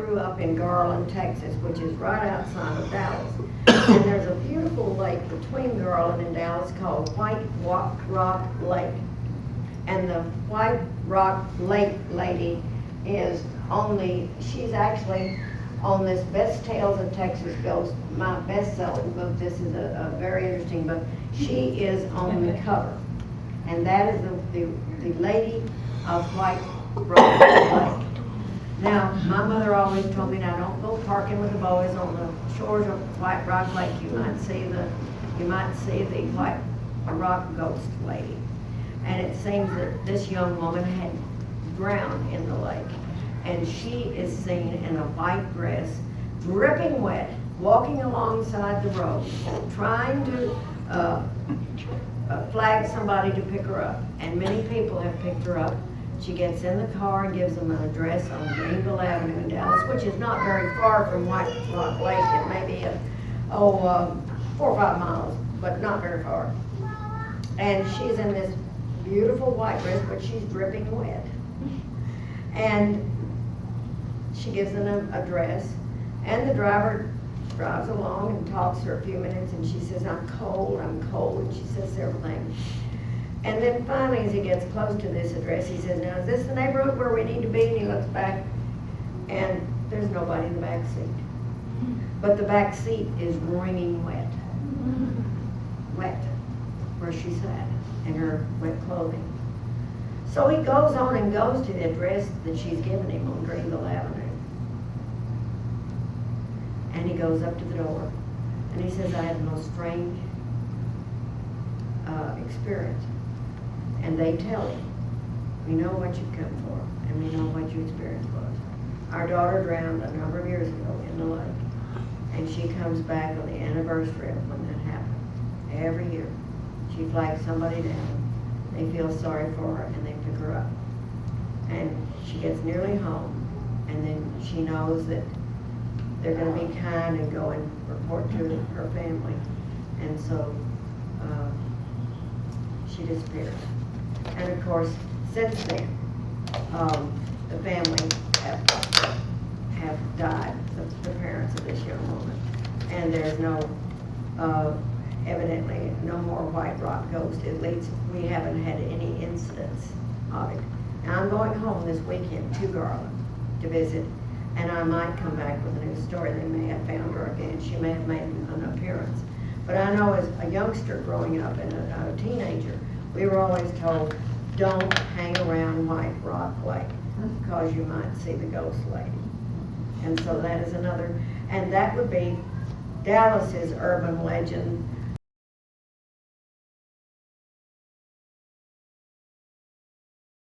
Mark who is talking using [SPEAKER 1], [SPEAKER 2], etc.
[SPEAKER 1] grew up in Garland, Texas, which is right outside of Dallas. And there's a beautiful lake between Garland and Dallas called White Rock Lake. And the White Rock Lake lady is she's actually on this Best Tales of Texas Ghosts, my best-selling book. This is a very interesting book. She is on the cover. And that is the lady of White Rock Lake. Now, my mother always told me, now don't go parking with the boys on the shores of White Rock Lake. You might see the White Rock Ghost lady. And it seems that this young woman had drowned in the lake. And she is seen in a white dress, dripping wet, walking alongside the road, trying to flag somebody to pick her up. And many people have picked her up. She gets in the car and gives them an address on Greenville Avenue in Dallas, which is not very far from White Rock Lake. It may be 4 or 5 miles, but not very far. And she's in this beautiful white dress, but she's dripping wet. And she gives them an address, and the driver drives along and talks to her a few minutes, and she says, I'm cold, and she says several things. And then finally, as he gets close to this address, he says, now, is this the neighborhood where we need to be? And he looks back, and there's nobody in the back seat. But the back seat is wringing wet. Wet, where she sat, in her wet clothing. So he goes on and goes to the address that she's given him on Greenville Avenue. And he goes up to the door, and he says, I had the most strange experience. And they tell him, we know what you've come for, and we know what your experience was. Our daughter drowned a number of years ago in the lake, and she comes back on the anniversary of when that happened. Every year, she flags somebody down. They feel sorry for her, and they pick her up. And she gets nearly home, and then she knows that they're going to be kind and go and report to her family. And so she disappears. And of course, since then, the family have died, the parents of this young woman. And there's evidently no more White Rock Ghost. At least we haven't had any incidents of it. Now I'm going home this weekend to Garland to visit, and I might come back with a new story. They may have found her again. She may have made an appearance. But I know as a youngster growing up and a teenager, we were always told, don't hang around White Rock Lake because you might see the ghost lady. And so that is another, and that would be Dallas's urban legend